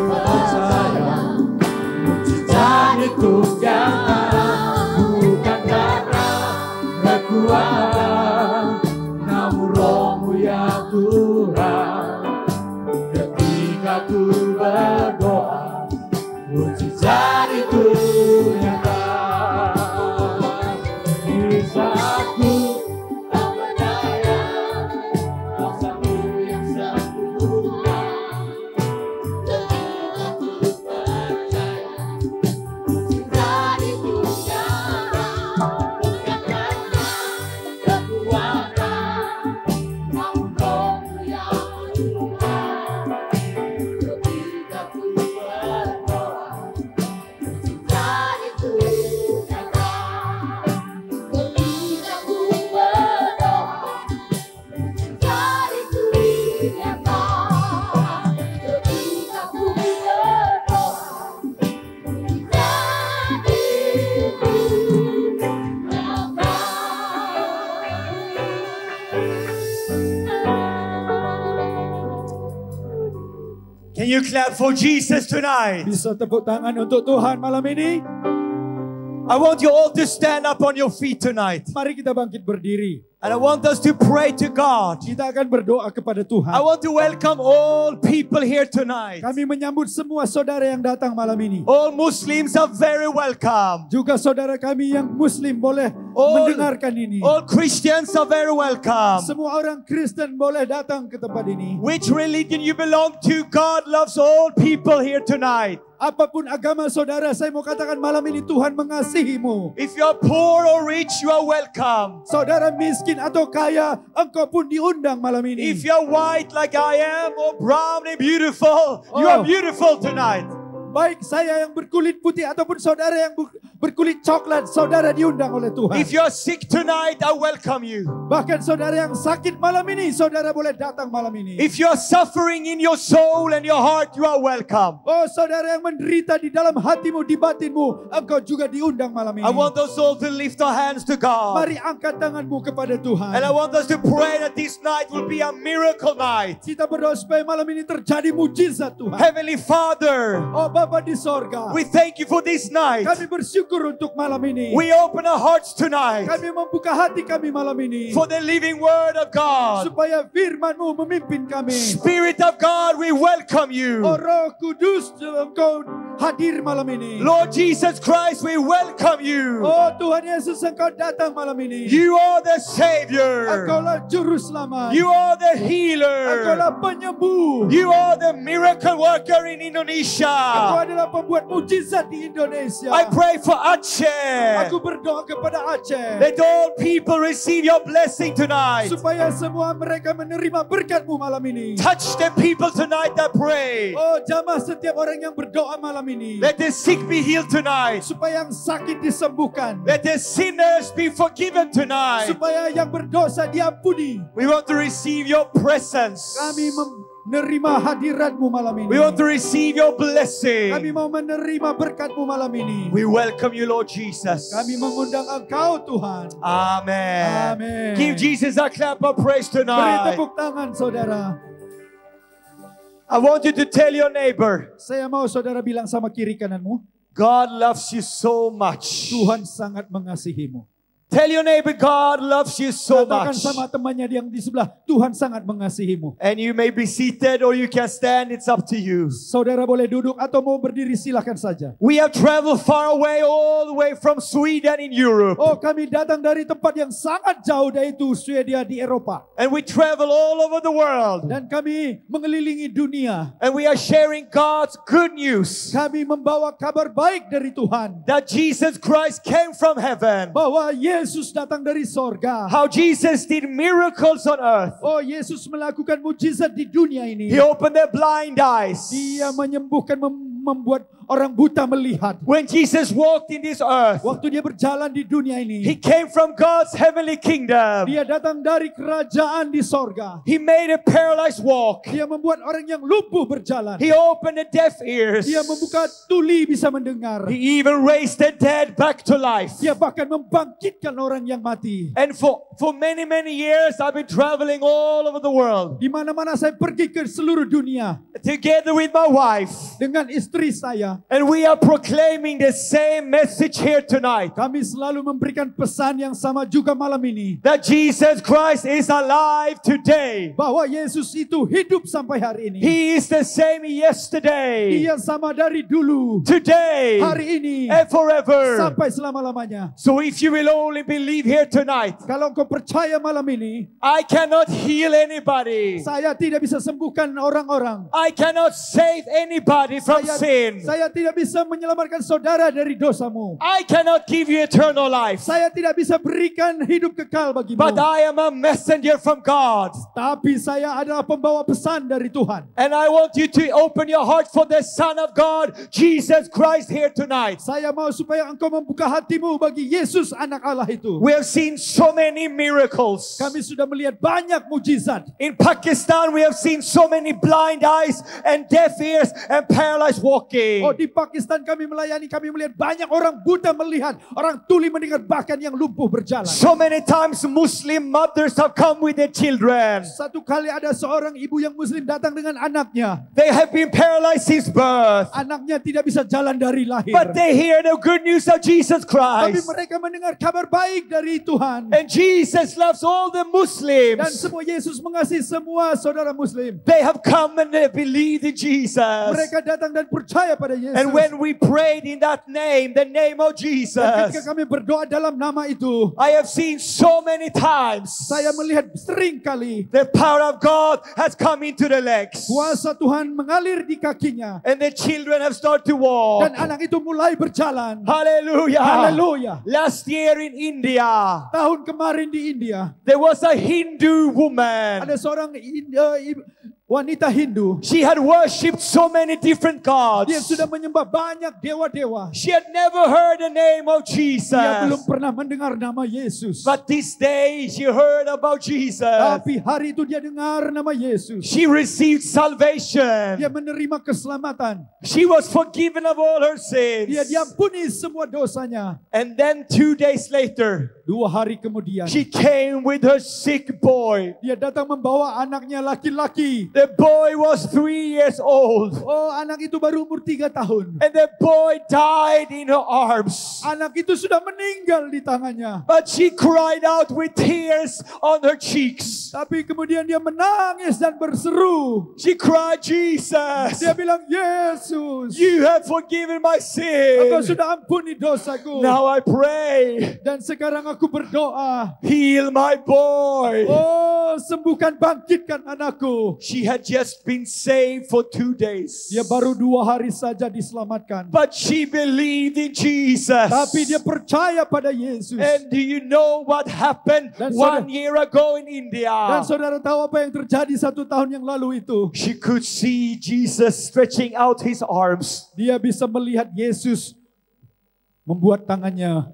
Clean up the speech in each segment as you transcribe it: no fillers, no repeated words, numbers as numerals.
percaya mujizat itu nyata, bukan karena kekuatan, namun Roh-Mu ya Tuhan. Ketika ku berdoa, mujizat itu nyata. Di saat ku tak berdaya, kuasa-Mu yang sempurna. Ketika ku percaya, mujizat itu nyata, bukan karena kekuatan, namun Roh-Mu ya Tuhan. Ketika ku berdoa, mujizat itu nyata. Ketika ku berdoa, mujizat itu nyata. Ketika ku berdoa, mujizat itu nyata. Can you clap for Jesus tonight? Bisa tepuk tangan untuk Tuhan malam ini. I want you all to stand up on your feet tonight. Mari kita bangkit berdiri. And I want us to pray to God. Kita akan berdoa kepada Tuhan. I want to welcome all people here tonight. Kami menyambut semua saudara yang datang malam ini. All Muslims are very welcome. Juga saudara kami yang Muslim boleh All- mendengarkan ini. All Christians are very welcome. Semua orang Kristen boleh datang ke tempat ini. Which religion you belong to, God loves all people here tonight. Apapun agama saudara, saya mau katakan malam ini Tuhan mengasihimu. If you are poor or rich, you are welcome. Saudara miskin atau kaya, engkau pun diundang malam ini. If you are white like I am or brown and beautiful, you are Oh. beautiful tonight. Baik saya yang berkulit putih ataupun saudara yang berkulit coklat, saudara diundang oleh Tuhan. If you are sick tonight, I welcome you. Bahkan saudara yang sakit malam ini, saudara boleh datang malam ini. If you are suffering in your soul and your heart, you are welcome. Oh saudara yang menderita di dalam hatimu, di batinmu, engkau juga diundang malam ini. I want us all to lift our hands to God. Mari angkat tanganmu kepada Tuhan. And I want us to pray that this night will be a miracle night. Kita berdoa supaya malam ini terjadi mujizat Tuhan. Heavenly Father, Oh Bapa di sorga, we thank you for this night. kami bersyukur untuk malam ini. We open our hearts tonight Kami membuka hati kami malam ini. for the living word of God. Supaya firman-Mu memimpin kami. Spirit of God, we welcome Oh you. Roh Kudus, engkau hadir malam ini. Lord Jesus Christ, we welcome you. Oh Tuhan Yesus, engkau datang malam ini. You are the Savior. Engkaulah juru selamat. You are the healer. Engkaulah penyembuh. You are the miracle worker in Engkau Indonesia. adalah pembuat mujizat di Indonesia. I pray for Aceh. Aku berdoa kepada Aceh. Let all people receive your blessing tonight. Supaya semua mereka menerima berkat-Mu malam ini. Touch the people tonight, I pray. Oh jamah setiap orang yang berdoa malam ini. Let the sick be healed tonight. Supaya yang sakit disembuhkan. Let the sinners be forgiven tonight. Supaya yang berdosa diampuni. We want to receive your presence. Kami menerima hadirat-Mu malam ini. We want to receive your blessing. Kami mau menerima berkat-Mu malam ini. We welcome you, Lord Jesus. Kami mengundang Engkau Tuhan. Amen. Amen. Give Jesus a clap of praise Beri tonight. tepuk tangan saudara. I want you to tell your neighbor, Saya mau saudara bilang sama kiri kananmu, God loves you so much. Tuhan sangat mengasihimu. Tell your neighbor, God loves you so Katakan much. sama temannya yang di sebelah, Tuhan sangat mengasihimu. And you may be seated or you can stand. It's up to you. Saudara boleh duduk atau mau berdiri, silahkan saja. We have traveled far away, all the way from Sweden in Europe. Oh, kami datang dari tempat yang sangat jauh, yaitu Swedia di Eropa. And we travel all over the world. Dan kami mengelilingi dunia. And we are sharing God's good news. Kami membawa kabar baik dari Tuhan. That Jesus Christ came from heaven. Bahwa Yesus datang dari sorga. How Jesus did miracles on earth. Oh, Yesus melakukan mujizat di dunia ini. He opened their blind eyes. Dia menyembuhkan, membuat orang buta melihat. When Jesus walked in this earth, Waktu dia berjalan di dunia He ini, came from God's heavenly kingdom. dia datang dari kerajaan di sorga. He made a paralyzed walk. Dia membuat orang yang lumpuh berjalan. He opened the deaf ears. Dia membuka tuli bisa mendengar. He even raised the dead back to life. Dia bahkan membangkitkan orang yang mati. And for many, many years, I've been traveling all over the world Di mana-mana saya pergi ke seluruh dunia together with my wife. dengan istri saya. And we are proclaiming the same message here tonight. Kami selalu memberikan pesan yang sama juga malam ini. That Jesus Christ is alive today. Bahwa Yesus itu hidup sampai hari ini. He is the same yesterday, Dia sama dari dulu, today, hari ini, and forever. sampai selama-lamanya. So if you will only believe here tonight, Kalau engkau percaya malam ini, I cannot heal anybody. saya tidak bisa sembuhkan orang-orang. I cannot save anybody from sin. Saya tidak bisa menyelamatkan saudara dari dosamu. I cannot give you eternal life. Saya tidak bisa berikan hidup kekal bagimu. But I am a messenger from God. Tapi saya adalah pembawa pesan dari Tuhan. And I want you to open your heart for the Son of God, Jesus Christ, here tonight. Saya mau supaya engkau membuka hatimu bagi Yesus anak Allah itu. We have seen so many miracles. Kami sudah melihat banyak mujizat. In Pakistan, we have seen so many blind eyes and deaf ears and paralyzed walking. Oh, di Pakistan kami melihat banyak orang buta melihat, orang tuli mendengar, bahkan yang lumpuh berjalan. So many times Muslim mothers have come with their children. Satu kali ada seorang ibu yang muslim datang dengan anaknya. They have been paralyzed since birth. Anaknya tidak bisa jalan dari lahir. But they hear the good news of Jesus Tapi Christ. mereka mendengar kabar baik dari Tuhan. And Jesus loves all the Dan Muslims. semua Yesus mengasihi semua saudara muslim. They have come and they believe in Jesus. Mereka datang dan percaya pada Yesus. And when we prayed in that name, the name of Dan Jesus, ketika kami berdoa dalam nama itu, I have seen so many times saya melihat sering kali the power of God has come into the legs. kuasa Tuhan mengalir di kakinya. And the children have started to walk. Dan anak itu mulai berjalan. Hallelujah. Haleluya. Last year in India, Tahun kemarin di India, there was a Hindu woman. ada seorang wanita Hindu. She had worshipped so many different Dia gods. sudah menyembah banyak dewa-dewa. She had never heard the name of Jesus. Dia belum pernah mendengar nama Yesus. But this day she heard about Jesus. Tapi hari itu dia dengar nama Yesus. She received salvation. Dia menerima keselamatan. She was forgiven of all her sins. Dia diampuni semua dosanya. And then 2 days later, 2 hari kemudian, she came with her sick boy. dia datang membawa anaknya laki-laki. The boy was 3 years old. Oh, anak itu baru umur 3 tahun. And the boy died in her arms. Anak itu sudah meninggal di tangannya. But she cried out with tears on her cheeks. Tapi kemudian dia menangis dan berseru. She cried, Jesus, Dia bilang, Yesus, you have forgiven my Engkau sin. sudah ampuni dosaku. Now I pray, Dan sekarang aku berdoa. heal my boy. Oh, sembuhkan, bangkitkan anakku. She had just been saved for 2 days. Dia baru 2 hari saja diselamatkan. But she believed in Jesus. Tapi dia percaya pada Yesus. And do you know what happened Dan 1 year ago in India? Dan saudara tahu apa yang terjadi 1 tahun yang lalu itu? She could see Jesus stretching out his arms. Dia bisa melihat Yesus membuat tangannya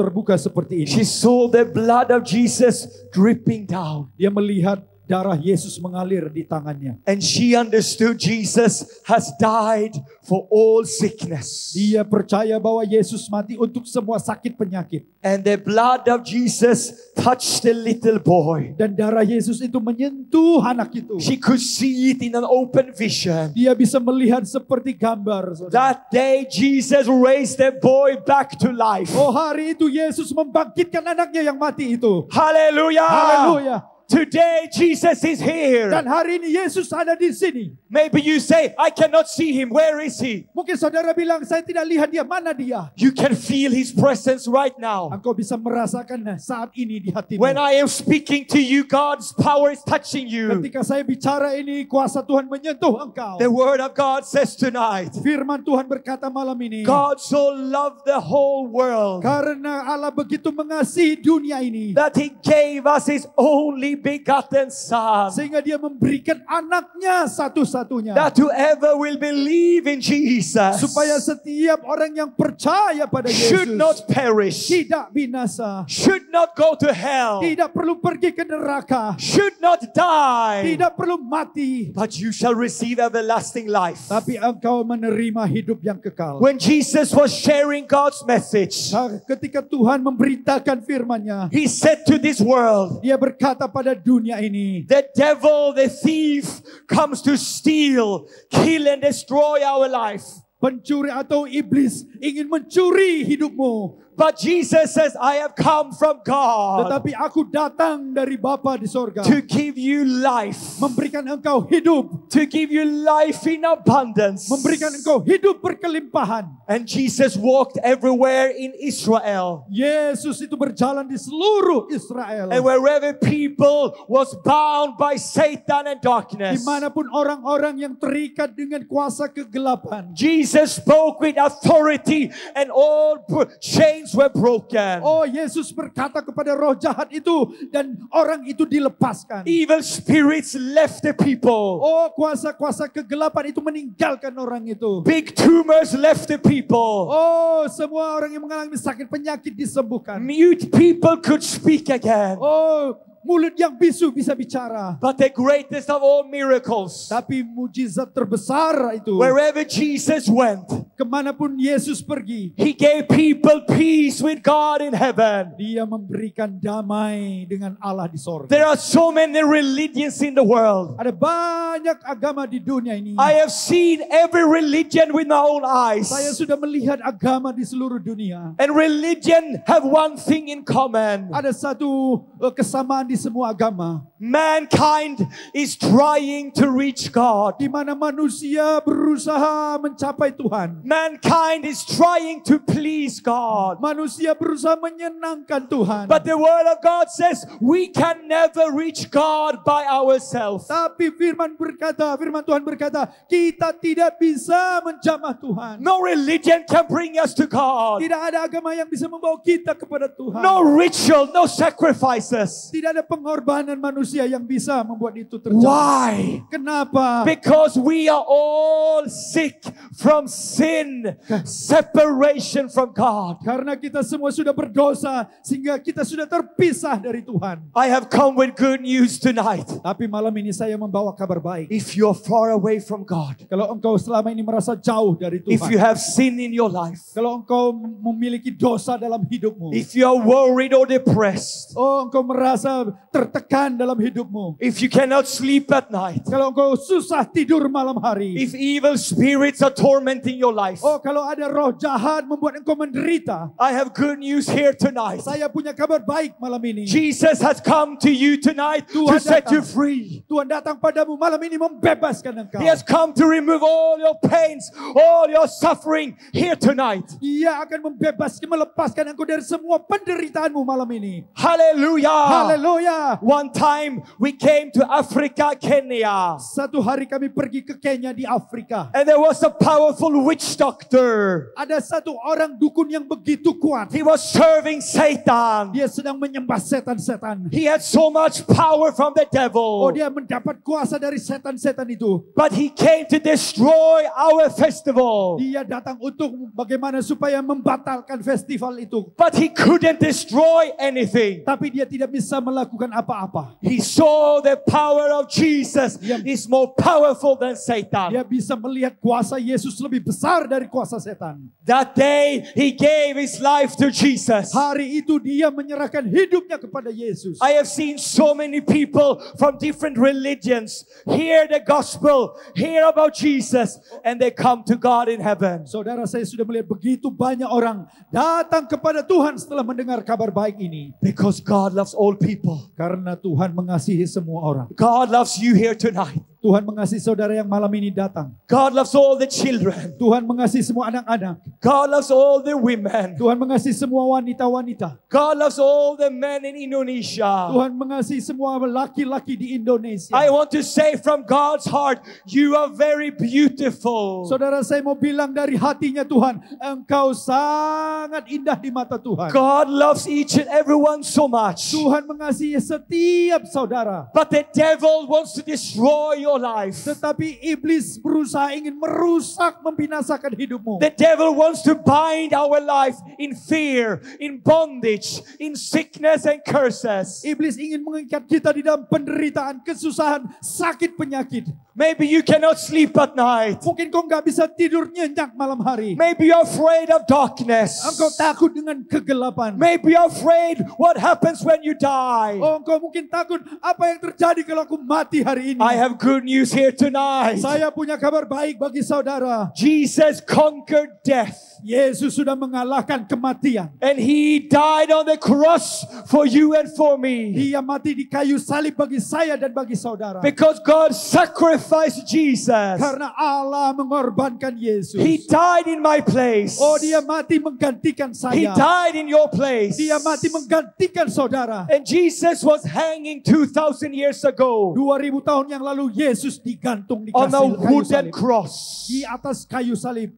terbuka seperti She ini. saw the blood of Jesus dripping down. Dia melihat darah Yesus mengalir di tangannya. And she understood Jesus has died for all sickness. Dia percaya bahwa Yesus mati untuk semua sakit penyakit. And the blood of Jesus touched the little boy. Dan darah Yesus itu menyentuh anak itu. She could see it in an open vision. Dia bisa melihat seperti gambar. Saudara. That day Jesus raised the boy back to life. Oh, hari itu Yesus membangkitkan anaknya yang mati itu. Hallelujah. Haleluya. Today Jesus is here. Dan hari ini Yesus ada di sini. Maybe you say, I cannot see him. Where is he? Mungkin saudara bilang, saya tidak lihat dia. Mana dia? You can feel his presence right now. Engkau bisa merasakan saat ini di hatimu. When I am speaking to you, God's power is touching you. Ketika saya bicara ini, kuasa Tuhan menyentuh engkau. The word of God says tonight, Firman Tuhan berkata malam ini, God so loved the whole world karena Allah begitu mengasihi dunia ini, that he gave us his only only begotten Son, Sehingga dia memberikan anaknya satu-satunya. that whoever will believe in Jesus Supaya setiap orang yang percaya pada should Yesus not perish, tidak binasa. should not go to hell, Tidak perlu pergi ke neraka. should not die, Tidak perlu mati. but you shall receive everlasting life. Tapi engkau menerima hidup yang kekal. When Jesus was sharing God's message, Ketika Tuhan memberitakan firman-Nya, He said to this world, Dia berkata pada dunia ini, the devil, the thief, comes to steal, kill, and destroy our life. pencuri atau iblis ingin mencuri hidupmu. But Jesus says, I have come from God Tetapi aku datang dari Bapa di sorga, to give you life, memberikan engkau hidup, to give you life in abundance. memberikan engkau hidup berkelimpahan. And Jesus walked everywhere in Israel. Yesus itu berjalan di seluruh Israel. And wherever people was bound by Satan and darkness, Dimanapun orang-orang yang terikat dengan kuasa kegelapan, Jesus spoke with authority and all chains were broken. oh Yesus berkata kepada roh jahat itu dan orang itu dilepaskan. Evil spirits left the people. Oh kuasa-kuasa kegelapan itu meninggalkan orang itu. Big tumors left the people. Oh semua orang yang mengalami sakit penyakit disembuhkan. Mute people could speak again. Oh mulut yang bisu bisa bicara. But the greatest of all miracles, Tapi mujizat terbesar itu, wherever Jesus went, kemanapun Yesus pergi, He gave people peace with God in heaven. Dia memberikan damai dengan Allah di sorga. There are so many religions in the world. Ada banyak agama di dunia ini. I have seen every religion with my own eyes. Saya sudah melihat agama di seluruh dunia. And religion have one thing in common. Ada satu kesamaan di semua agama, Mankind is trying to reach God. di mana manusia berusaha mencapai Tuhan. Mankind is trying to please God. Manusia berusaha menyenangkan Tuhan. But the word of God says we can never reach God by ourselves. Tapi firman Tuhan berkata, kita tidak bisa menjamah Tuhan. No religion can bring us to God. Tidak ada agama yang bisa membawa kita kepada Tuhan. No ritual, no sacrifices. Tidak ada pengorbanan manusia yang bisa membuat itu terjadi. Why? Kenapa? Because we are all sick from sin, separation from God. Karena kita semua sudah berdosa sehingga kita sudah terpisah dari Tuhan. I have come with good news tonight. Tapi malam ini saya membawa kabar baik. If you're far away from God, Kalau engkau selama ini merasa jauh dari if you Tuhan, have sin in your life, kalau engkau memiliki dosa dalam hidupmu, if you are worried or depressed, oh engkau merasa tertekan dalam hidupmu, if you cannot sleep at night, kalau engkau susah tidur malam hari, if evil spirits are tormenting your life, oh kalau ada roh jahat membuat engkau menderita, I have good news here tonight. saya punya kabar baik malam ini. Jesus has come to you tonight to Tuhan set you datang. free. Tuhan datang padamu malam ini membebaskan engkau. He has come to remove all your pains, all your suffering here tonight. Dia akan membebaskan, melepaskan engkau dari semua penderitaanmu malam ini. Hallelujah. Haleluya. One time we came to Africa, Kenya, Satu hari kami pergi ke Kenya di Afrika. and there was a powerful witch doctor. Ada satu orang dukun yang begitu kuat. He was serving Satan. Dia sedang menyembah setan-setan. He had so much power from the Oh, devil. dia mendapat kuasa dari setan-setan itu. But he came to destroy our festival. Dia datang untuk bagaimana supaya membatalkan festival itu. But he couldn't destroy anything. Tapi dia tidak bisa melakukan apa-apa. He saw the power of Jesus is more powerful than Satan. Dia bisa melihat kuasa Yesus lebih besar dari kuasa setan. That day he gave his life to Jesus. Hari itu dia menyerahkan hidupnya kepada Yesus. I have seen so many people from different religions hear the gospel, hear about Jesus, and they come to God in heaven. Saudara, saya sudah melihat begitu banyak orang datang kepada Tuhan setelah mendengar kabar baik ini. Because God loves all people. Karena Tuhan mengasihi semua orang. God loves you here tonight. Tuhan mengasihi saudara yang malam ini datang. God loves all the children. Tuhan mengasihi semua anak-anak. God loves all the women. Tuhan mengasihi semua wanita-wanita. God loves all the men in Indonesia. Tuhan mengasihi semua laki-laki di Indonesia. I want to say from God's heart, you are very beautiful. Saudara, saya mau bilang dari hatinya Tuhan, engkau sangat indah di mata Tuhan. God loves each and everyone so much. Tuhan mengasihi setiap saudara. But the devil wants to destroy your life. Tetapi iblis berusaha ingin merusak, membinasakan hidupmu. The devil wants to bind our life in fear, in bondage, in sickness and curses. Iblis ingin mengikat kita di dalam penderitaan, kesusahan, sakit, penyakit. Maybe you cannot sleep at night. Mungkin kau nggak bisa tidur nyenyak malam hari. Maybe you're afraid of darkness. Engkau takut dengan kegelapan. Maybe you're afraid what happens when you die. Oh, engkau mungkin takut apa yang terjadi kalau aku mati hari ini. I have good news here tonight. Saya punya kabar baik bagi saudara. Jesus conquered death. Yesus sudah mengalahkan kematian. And He died on the cross for you and for me. Dia mati di kayu salib bagi saya dan bagi saudara. Because God sacrificed Jesus. Karena Allah mengorbankan Yesus. He died in my place. Oh, dia mati menggantikan He saya. died in your place. Dia mati menggantikan saudara. And Jesus was hanging 2,000 years ago 2000 tahun yang lalu Yesus digantung di on a kayu wooden salib. cross. Di atas kayu salib.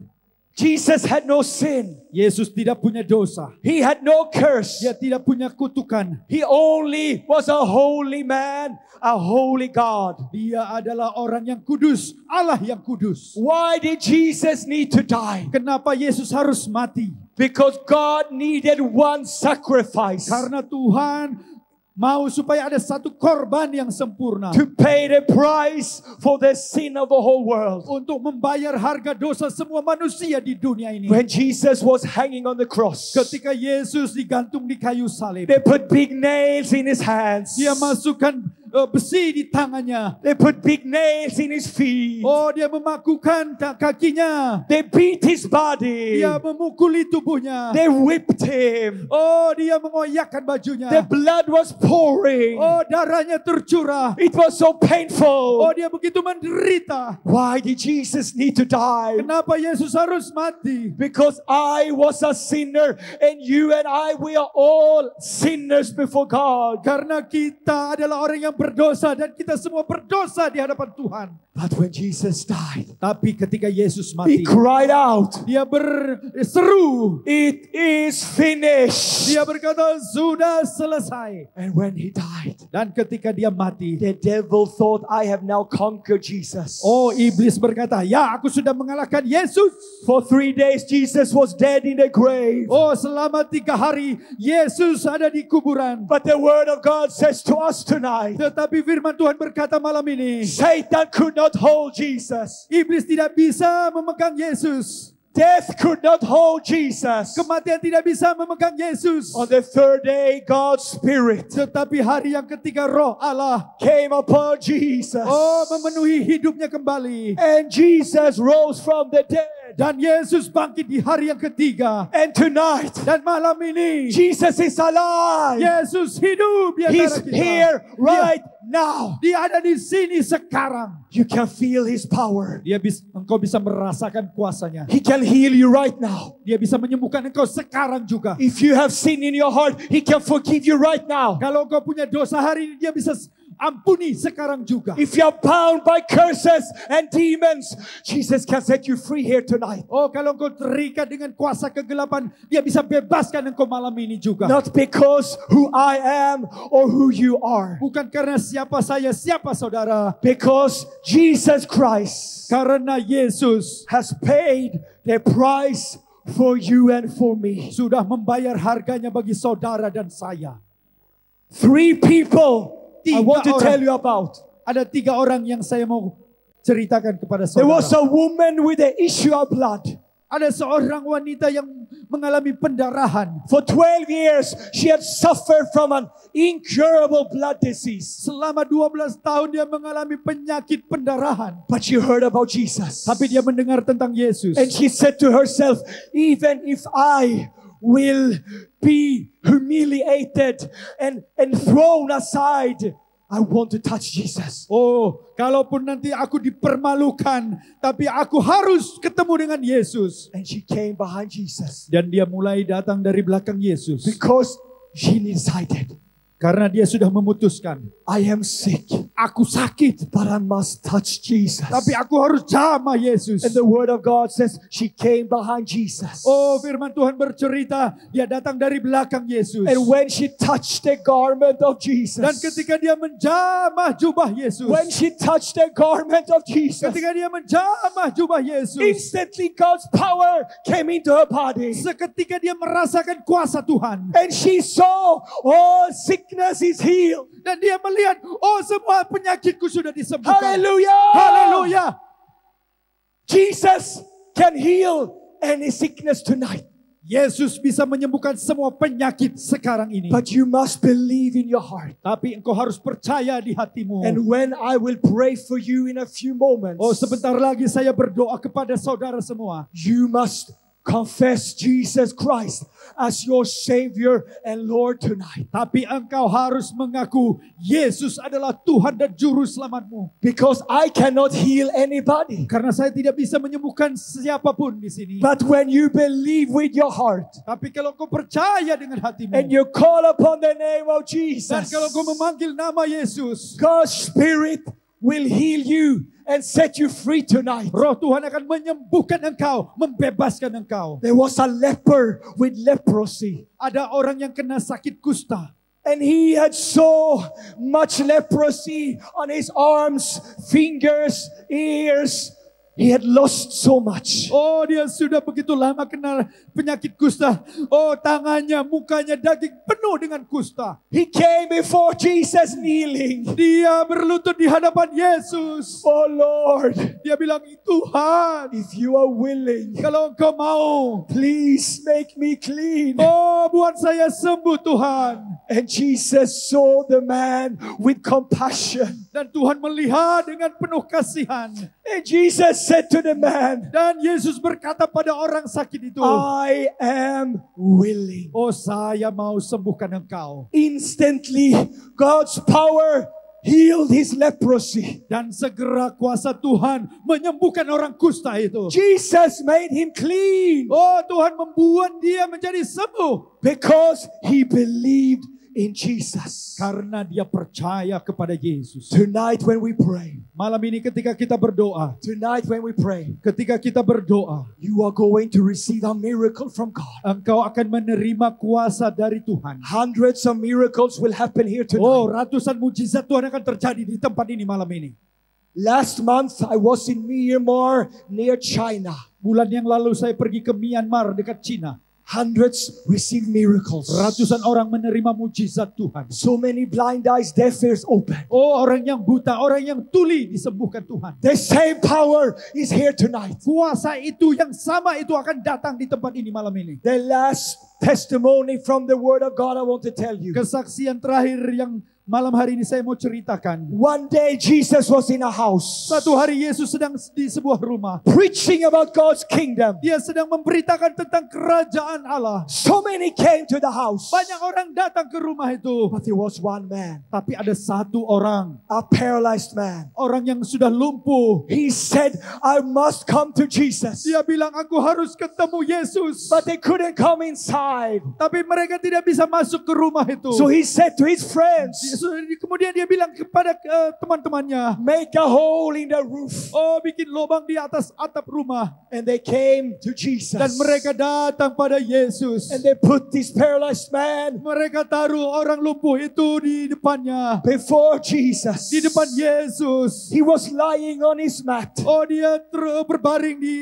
Jesus had no sin. Yesus tidak punya dosa. He had no curse. Dia tidak punya kutukan. He only was a holy man, a holy God. Dia adalah orang yang kudus, Allah yang kudus. Why did Jesus need to die? Kenapa Yesus harus mati? Because God needed one sacrifice Karena Tuhan mau supaya ada satu korban yang sempurna to pay the price for the sin of the whole world. untuk membayar harga dosa semua manusia di dunia ini. When Jesus was hanging on the cross, Ketika Yesus digantung di kayu salib, they put big nails in his hands. dia masukkan besi di tangannya. They put big nails in his feet. Oh, dia memakukan kakinya. They beat his body. Dia memukuli tubuhnya. They whipped him. Oh, dia mengoyakkan bajunya. The blood was pouring. Oh, darahnya tercurah. It was so Oh, painful. dia begitu menderita. Why did Jesus need to die? Kenapa Yesus harus mati? Because I was a sinner and you and I, we are all sinners before God. Karena kita adalah orang yang berdosa dan kita semua berdosa di hadapan Tuhan. But when Jesus died, Tapi ketika Yesus He mati, cried out, dia berseru. "It is finished." Dia berkata, sudah selesai. And when He died, Dan ketika dia mati, the devil thought, I have now conquered Jesus. oh, iblis berkata, ya, aku sudah mengalahkan Yesus. For 3 days, Jesus was dead in the grave. Oh, selama 3 hari Yesus ada di kuburan. But the word of God says to us tonight, Tetapi firman Tuhan berkata malam ini, Satan could not hold Jesus. iblis tidak bisa memegang Yesus. Death could not hold Jesus. Kematian tidak bisa memegang Yesus. On the third day, God's Spirit Tetapi hari yang ketiga roh Allah, came upon Jesus. oh, memenuhi hidupnya kembali. And Jesus rose from the dead. Dan Yesus bangkit di hari yang ketiga. And tonight, Dan malam ini, Jesus is alive. Yesus hidup di He's antara kita. here right now. Dia ada di sini sekarang. You can feel His power. Engkau bisa merasakan kuasanya. He can heal you right now. Dia bisa menyembuhkan engkau sekarang juga. If you have sin in your heart, He can forgive you right now. Kalau engkau punya dosa hari ini, dia bisa ampuni sekarang juga. If you are bound by curses and demons, Jesus can set you free here tonight. Oh, kalau engkau terikat dengan kuasa kegelapan, dia bisa bebaskan engkau malam ini juga. Not because who I am or who you are. Bukan karena siapa saya, siapa saudara. Because Jesus Christ Karena Yesus has paid the price for you and for me. sudah membayar harganya bagi saudara dan saya. 3 people I 3 want to orang. tell you about. Ada 3 orang yang saya mau ceritakan kepada There was saudara. a woman with the issue of blood. Ada seorang wanita yang mengalami pendarahan. For 12 years, she had suffered from an incurable blood disease. Selama 12 tahun dia mengalami penyakit pendarahan. But she heard about Jesus. Tapi dia mendengar tentang Yesus. And she said to herself, even if I will be humiliated and thrown aside, I want to touch Jesus. Oh, kalaupun nanti aku dipermalukan, tapi aku harus ketemu dengan Yesus. And she came behind Jesus Dan dia mulai datang dari belakang Yesus. because she decided, Karena dia sudah memutuskan, I am sick, aku sakit, but I must touch Jesus. tapi aku harus jamah Yesus. And the word of God says she came behind Jesus. Oh, firman Tuhan bercerita, dia datang dari belakang Yesus. And when she touched the garment of Dan Jesus, ketika dia menjamah jubah Yesus, when she touched the garment of Jesus, ketika dia menjamah jubah Yesus, instantly God's power came into her body. seketika dia merasakan kuasa Tuhan. And she saw all sickness is healed. Dan dia melihat, oh semua penyakitku sudah disembuhkan. Hallelujah! Haleluya. Jesus can heal any sickness tonight. Yesus bisa menyembuhkan semua penyakit sekarang ini. But you must believe in your heart. Tapi engkau harus percaya di hatimu. And when I will pray for you in a few moments, Oh, sebentar lagi saya berdoa kepada saudara semua. you must confess Jesus Christ as your Savior and Lord tonight. Tapi engkau harus mengaku Yesus adalah Tuhan dan Juru Selamatmu. Because I cannot heal anybody. Karena saya tidak bisa menyembuhkan siapapun di sini. But when you believe with your heart Tapi kalau kau percaya dengan hatimu, and you call upon the name of dan Jesus, kalau kau memanggil nama Yesus, God's Spirit will heal you and set you free tonight. Roh Tuhan akan menyembuhkan engkau, membebaskan engkau. There was a leper with leprosy, Ada orang yang kena sakit kusta. and he had so much leprosy on his arms, fingers, ears. He had lost so much. Oh, dia sudah begitu lama kena penyakit kusta. Oh, tangannya, mukanya, daging penuh dengan kusta. He came before Jesus kneeling. Dia berlutut di hadapan Yesus. Oh Lord, Dia bilang, Tuhan, if you are willing, kalau engkau mau, please make me clean. oh buat saya sembuh Tuhan. And Jesus saw the man with compassion. Dan Tuhan melihat dengan penuh kasihan. And Jesus said to the man, Dan Yesus berkata pada orang sakit itu, I am willing. oh saya mau sembuhkan engkau. Instantly, God's power healed his leprosy. Dan segera kuasa Tuhan menyembuhkan orang kusta itu. Jesus made him clean Oh, Tuhan membuat dia menjadi sembuh. because he believed in Jesus. Karena dia percaya kepada Yesus. Tonight when we pray, Malam ini ketika kita berdoa, ketika kita berdoa, you are going to receive a miracle from God. engkau akan menerima kuasa dari Tuhan. Hundreds of miracles will happen here Oh, tonight. ratusan mujizat Tuhan akan terjadi di tempat ini malam ini. Last month I was in Myanmar near China. Bulan yang lalu saya pergi ke Myanmar dekat Cina. Hundreds received miracles. Ratusan orang menerima mujizat Tuhan. So many blind eyes, deaf ears open. Oh, orang yang buta, orang yang tuli disembuhkan Tuhan. The same power is here tonight. Kuasa itu yang sama itu akan datang di tempat ini malam ini. The last testimony from the Word of God I want to tell you. Kesaksian terakhir yang malam hari ini saya mau ceritakan. One day Jesus was in a house Satu hari Yesus sedang di sebuah rumah. preaching about God's kingdom. Dia sedang memberitakan tentang kerajaan Allah. So many came to the house. Banyak orang datang ke rumah itu. But there was one man, Tapi ada satu orang. a paralyzed man. Orang yang sudah lumpuh. He said, I must come to Jesus. Dia bilang, aku harus ketemu Yesus. But they couldn't come inside. Tapi mereka tidak bisa masuk ke rumah itu. So he said to his friends, Kemudian dia bilang kepada teman-temannya, make a hole in the roof. oh bikin lubang di atas atap rumah. And they came to Jesus. Dan mereka datang pada Yesus. And they put this paralyzed man Mereka taruh orang lumpuh itu di depannya. before Jesus. Di depan Yesus. He was lying on his mat. Oh, dia berbaring di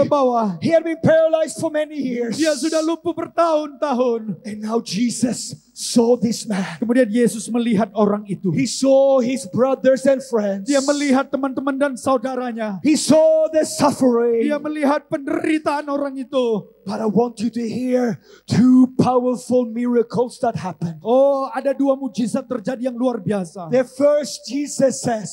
bawah. He had been paralyzed for many years. Dia sudah lumpuh bertahun-tahun. And now Jesus saw this man. Kemudian Yesus melihat orang itu. He saw his brothers and friends. Dia melihat teman-teman dan saudaranya. He saw the suffering. Dia melihat penderitaan orang itu. But I want you to hear two powerful miracles that happened. Oh, ada dua mujizat terjadi yang luar biasa. The first, Jesus says,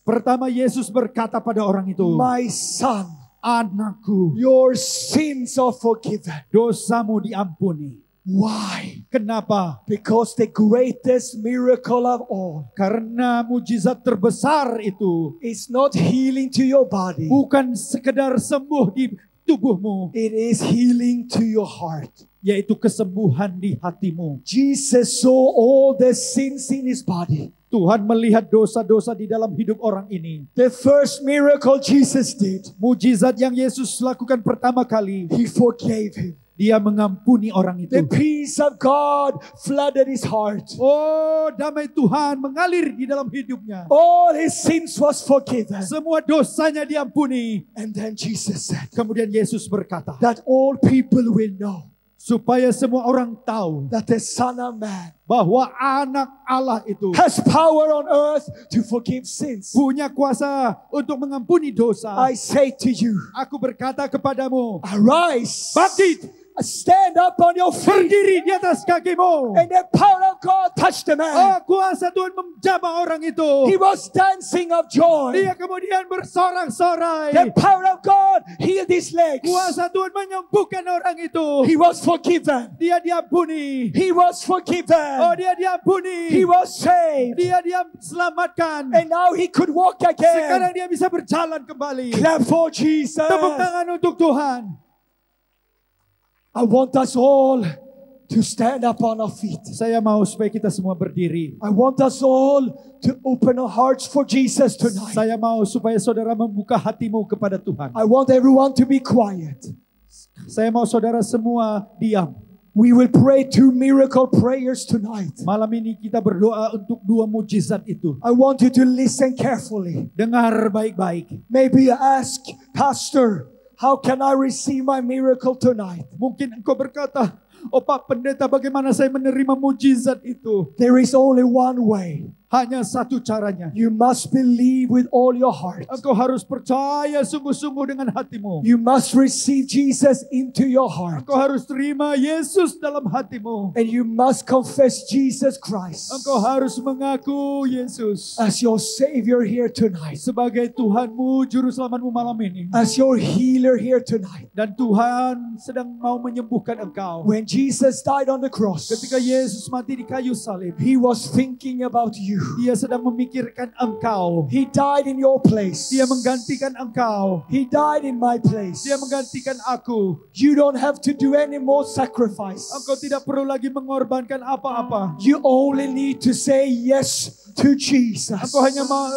Pertama, Yesus berkata pada orang itu, my son, anakku, your sins are forgiven. dosamu diampuni. Why? Kenapa? Because the greatest miracle of all Karena mujizat terbesar itu is not healing to your body. bukan sekedar sembuh di tubuhmu, It is healing to your heart. yaitu kesembuhan di hatimu. Jesus saw all the sins in his body. Tuhan melihat dosa-dosa di dalam hidup orang ini. The first miracle Jesus did, Mujizat yang Yesus lakukan pertama kali, he forgave him. Dia mengampuni orang itu. The peace of God flooded his heart. Oh, damai Tuhan mengalir di dalam hidupnya. All his sins was forgiven. Semua dosanya diampuni. And then Jesus said Kemudian Yesus berkata, that all people will know supaya semua orang tahu that the Son of Man bahwa anak Allah itu has power on earth to forgive sins. punya kuasa untuk mengampuni dosa. I say to you, Aku berkata kepadamu, arise, bangkit, stand up on your feet, berdiri di atas kakimu. and the power of God touched the man. Oh, kuasa Tuhan menjamah orang itu. He was dancing of joy. Dia kemudian bersorak-sorai. The power of God healed his legs. Kuasa Tuhan menyembuhkan orang itu. He was forgiven. Dia diampuni. He was Oh, forgiven. dia diampuni. He was saved. Dia diselamatkan. And now he could walk Sekarang again. dia bisa berjalan kembali. Clap for Jesus. Tepuk tangan untuk Tuhan. I want us all to stand up on our feet. Saya mau supaya kita semua berdiri. I want us all to open our hearts for Jesus tonight. Saya mau supaya saudara membuka hatimu kepada Tuhan. I want everyone to be quiet. Saya mau saudara semua diam. We will pray 2 miracle prayers tonight. Malam ini kita berdoa untuk 2 mujizat itu. I want you to listen carefully. Dengar baik-baik. Maybe ask, Pastor, how can I receive my miracle tonight? Mungkin engkau berkata, oh Pak Pendeta, bagaimana saya menerima mujizat itu? There is only one way. Hanya satu caranya. You must believe with all your heart. Engkau harus percaya sungguh-sungguh dengan hatimu. You must receive Jesus into your heart. Engkau harus terima Yesus dalam hatimu. And you must confess Jesus Christ Engkau harus mengaku Yesus as your Savior here tonight, sebagai Tuhanmu, Juru Selamatmu malam ini. as your healer here tonight. Dan Tuhan sedang mau menyembuhkan engkau. When Jesus died on the cross, Ketika Yesus mati di kayu salib, He was thinking about you. Dia sedang memikirkan engkau. He died in your place. Dia menggantikan engkau. He died in my place. Dia menggantikan aku. You don't have to do any more sacrifice. Engkau tidak perlu lagi mengorbankan apa-apa. You only need to say yes to Jesus. Engkau hanya mau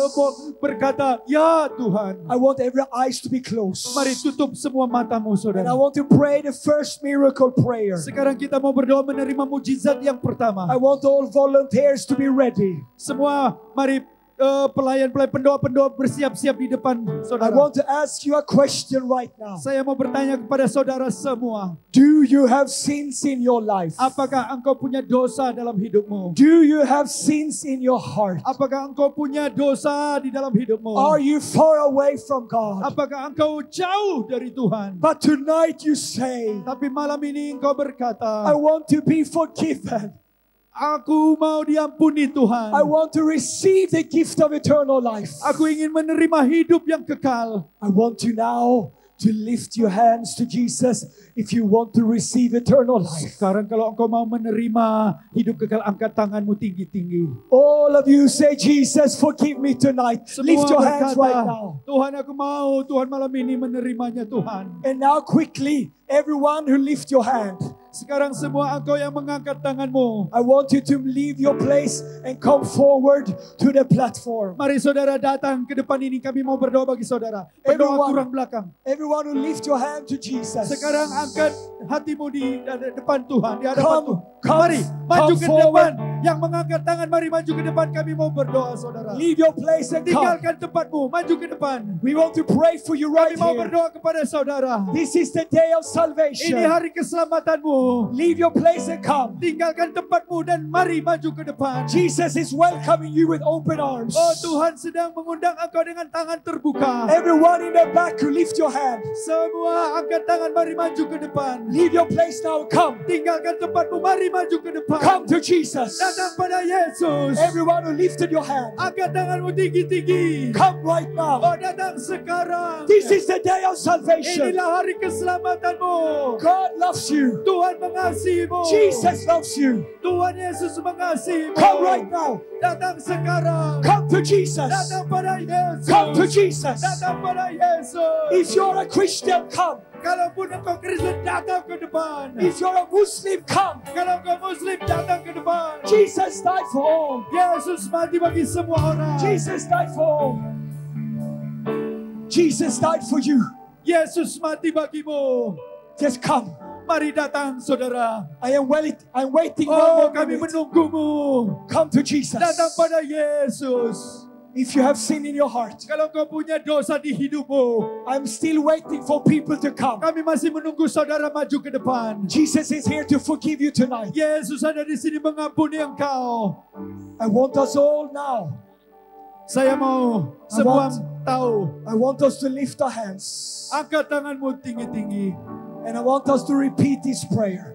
berkata, ya Tuhan. I want every eyes to be closed. Mari tutup semua matamu, And I saudara. want to pray the first miracle prayer. Sekarang kita mau berdoa menerima mujizat yang pertama. I want all volunteers to be ready. Semua mari pelayan-pelayan pendoa-pendoa bersiap-siap di depan I saudara. want to ask you a question right now. Saya mau bertanya kepada saudara semua. Do you have sins in your life? Apakah engkau punya dosa dalam hidupmu? Do you have sins in your heart? Apakah engkau punya dosa di dalam hidupmu? Are you far away from God? Apakah engkau jauh dari Tuhan? But tonight you say, Tapi malam ini engkau I berkata, want to be forgiven. aku mau diampuni Tuhan. I want to receive the gift of eternal life. Aku ingin menerima hidup yang kekal. I want you now to lift your hands to Jesus if you want to receive eternal life. Sekarang kalau engkau mau menerima hidup kekal, angkat tanganmu tinggi-tinggi. All of you say, Jesus, forgive me tonight. Lift your hands right now. Tuhan aku mau, Tuhan malam ini menerimanya Tuhan. And now quickly, everyone who lift your hand, Sekarang semua engkau yang mengangkat tanganmu. I want you to leave your place and come forward to the platform. Mari saudara datang ke depan ini, kami mau berdoa bagi saudara. Berdoa Everyone. kurang belakang. Everyone who lift your hand to Jesus. Sekarang angkat hatimu di depan Tuhan, di hadapan Come, Tuhan. come, Mari maju come ke forward. depan. Yang mengangkat tangan, mari maju ke depan. Kami mau berdoa saudara. Leave your place and come. Tinggalkan tempatmu, maju ke depan. We want to pray for you right Kami mau here. berdoa kepada saudara. This is the day of Ini salvation. hari keselamatanmu. Leave your place and come. Tinggalkan tempatmu dan mari maju ke depan. Jesus is welcoming you with open arms. Oh, Tuhan sedang mengundang engkau dengan tangan terbuka. Everyone in the back who lift your hand, Semua angkat tangan, mari maju ke depan. leave your place now. Come. Tinggalkan tempatmu, mari maju ke depan. Come to Jesus. Datang pada Yesus. Everyone who lifted your hand, Angkat tanganmu tinggi-tinggi. come right now. Oh, datang sekarang. This is the day of salvation. Inilah hari keselamatanmu. God loves you. Tuhan Tuhan mengasihimu. Jesus loves you. Tuhan Yesus mengasihimu. Come right now. Datang sekarang. Come to Jesus. Datang pada Yesus. Come to Jesus. Datang pada Yesus. If you're a Christian, come. Kalaupun engkau Kristen, datang ke depan. If you're a Muslim, come. Kalau engkau Muslim, datang ke depan. Jesus died for all. Yesus mati bagi semua orang. Jesus died for all. Jesus died for you. Yesus mati bagimu. Just come. Mari datang, saudara. I'm waiting one Oh, more kami minute. menunggumu. Come to Jesus. Datang pada Yesus. If you have sin in your heart, Kalau kau punya dosa di hidupmu, I'm still waiting for people to come. kami masih menunggu saudara maju ke depan. Jesus is here to forgive you tonight. Yesus ada di sini mengampuni engkau. I want us all now. Saya mau semua tahu. I want us to lift our hands. Angkat tanganmu tinggi-tinggi. And I want us to repeat this prayer.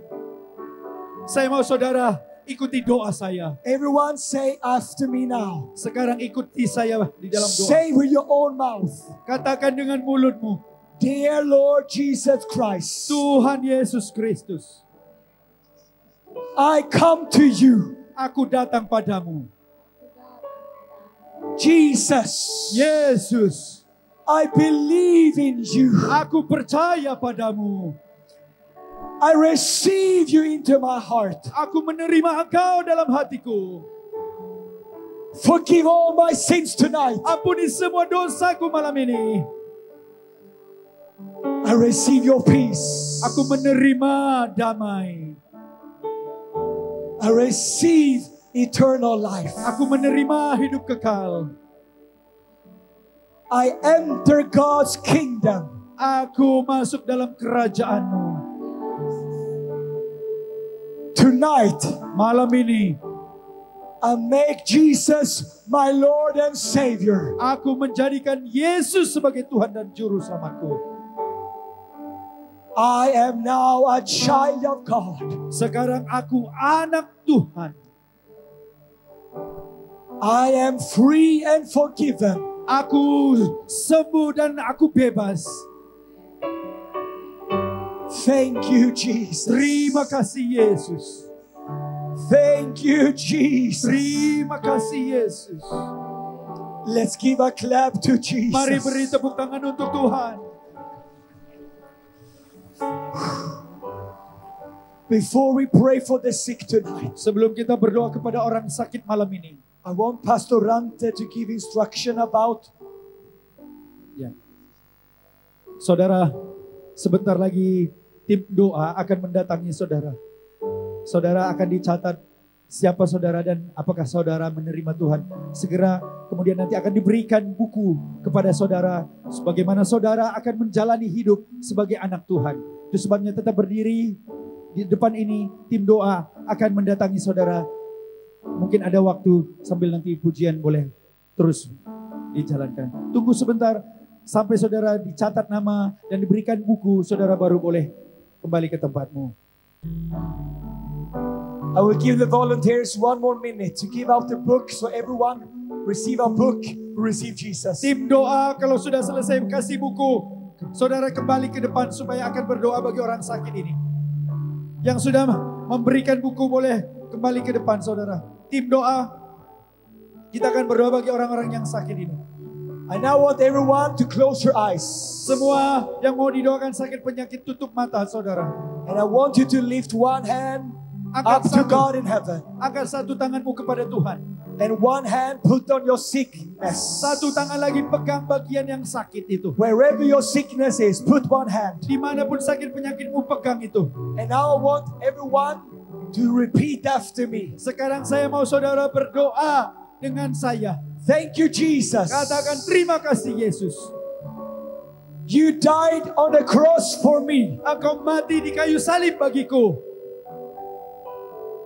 Saya mau saudara ikuti doa saya. Everyone say after me now. Sekarang ikuti saya di dalam doa. Say with your own mouth. Katakan dengan mulutmu. Dear Lord Jesus Christ, Tuhan Yesus Kristus, I come to you. aku datang padamu. Jesus, Yesus, I believe in you. aku percaya padamu. I receive you into my heart. Aku menerima engkau dalam hatiku. Forgive all my sins tonight. Ampuni semua dosaku malam ini. I receive your peace. Aku menerima damai. I receive eternal life. Aku menerima hidup kekal. I enter God's kingdom. Aku masuk dalam kerajaanmu. Tonight, Malam ini, I make Jesus my Lord and Savior. aku menjadikan Yesus sebagai Tuhan dan Juru Selamatku. I am now a child of God. Sekarang aku anak Tuhan. I am free and forgiven. Aku sembuh dan aku bebas. Thank you, Jesus. Terima kasih Yesus. Thank you, Jesus. Terima kasih Yesus. Let's give a clap to Mari beri Jesus. tepuk tangan untuk Tuhan. Before we pray for the sick tonight, Sebelum kita berdoa kepada orang sakit malam ini, I want Pastor Rante to give instruction about ya. Saudara, sebentar lagi tim doa akan mendatangi saudara. Saudara akan dicatat siapa saudara dan apakah saudara menerima Tuhan. Segera kemudian nanti akan diberikan buku kepada saudara sebagaimana saudara akan menjalani hidup sebagai anak Tuhan. Itu sebabnya tetap berdiri di depan ini, tim doa akan mendatangi saudara. Mungkin ada waktu sambil nanti pujian boleh terus dijalankan. Tunggu sebentar sampai saudara dicatat nama dan diberikan buku, saudara baru boleh kembali ke tempatmu. I will give the volunteers one more minute to give out the book so everyone receive a book, receive Jesus. Tim doa kalau sudah selesai kasih buku, saudara kembali ke depan supaya akan berdoa bagi orang sakit ini. Yang sudah memberikan buku boleh kembali ke depan saudara. Tim doa, kita akan berdoa bagi orang-orang yang sakit ini. I now want everyone to close your eyes. Semua yang mau didoakan sakit penyakit tutup mata saudara. And I want you to lift one hand up to God in heaven. Angkat satu tanganmu kepada Tuhan. And one hand put on your sickness. Satu tangan lagi pegang bagian yang sakit itu. Wherever your sickness is, put one hand. Dimanapun sakit penyakitmu pegang itu. And now I want everyone to repeat after me. Sekarang saya mau saudara berdoa dengan saya. Thank you, Jesus. Katakan terima kasih Yesus. You died on the cross for me. Engkau mati di kayu salib bagiku.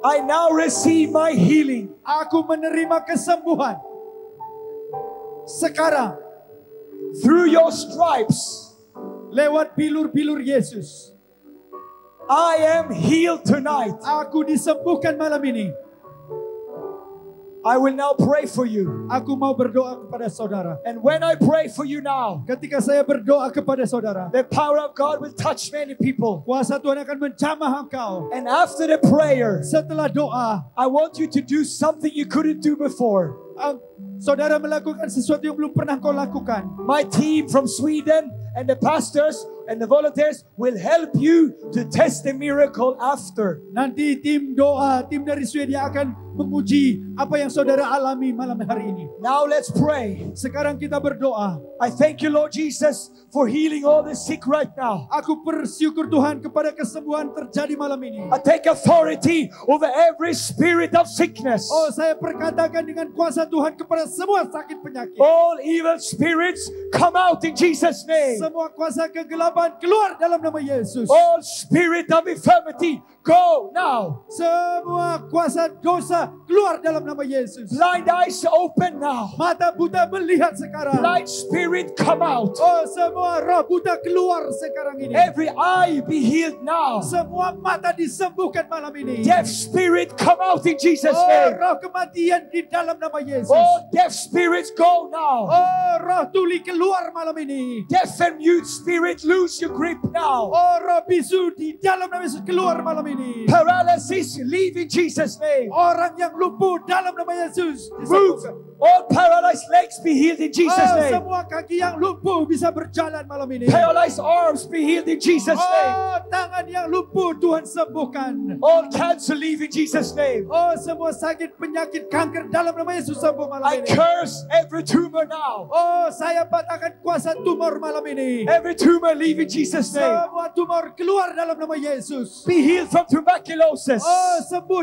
I now receive my healing. Aku menerima kesembuhan. Sekarang, Through your stripes, lewat bilur-bilur Yesus, I am healed tonight. aku disembuhkan malam ini. I will now pray for you. Aku mau berdoa kepada saudara. And when I pray for you now, Ketika saya berdoa kepada saudara, the power of God will touch many people. kuasa Tuhan akan menjamah engkau. And after the prayer, Setelah doa, I want you to do something you couldn't do before. saudara melakukan sesuatu yang belum pernah kau lakukan. My team from Sweden and the pastors and the volunteers will help you to test the miracle after. Nanti tim doa, tim dari Swedia akan menguji apa yang saudara alami malam hari ini. Now let's pray. Sekarang kita berdoa. I thank you, Lord Jesus, for healing all the sick right now. Aku bersyukur Tuhan kepada kesembuhan terjadi malam ini. I take authority over every spirit of sickness. Oh, saya perkatakan dengan kuasa Tuhan kepada semua sakit penyakit. All evil spirits come out in Jesus' name. Semua kuasa kegelapan keluar dalam nama Yesus. All spirit of infirmity, go now. Semua kuasa dosa keluar dalam nama Yesus. Blind eyes open now. Mata buta melihat sekarang. Blind spirit come out. Oh, semua roh buta keluar sekarang ini. Every eye be healed now. Semua mata disembuhkan malam ini. Deaf spirit come out in Jesus' Oh, name. roh kematian di dalam nama Yesus. All deaf spirits go now. Oh, roh tuli keluar malam ini. Deaf and mute spirit lose your grip now. Oh, roh bisu di dalam nama Yesus keluar malam ini. Paralysis leave in Jesus' name. Orang yang lumpuh dalam nama Yesus Move. disembuhkan. All paralyzed legs be healed in Jesus' Oh, name. semua kaki yang lumpuh bisa berjalan malam ini. Paralyzed arms be healed in Jesus' name. Oh, tangan yang lumpuh Tuhan sembuhkan. All cancer leave in Jesus' name. Oh, semua sakit penyakit kanker dalam nama Yesus sembuh malam I ini. curse every tumor now. Oh, saya patahkan kuasa tumor malam ini. Every tumor leave in Jesus' name. Semua tumor keluar dalam nama Yesus. Be healed from tuberculosis. Oh, sembuh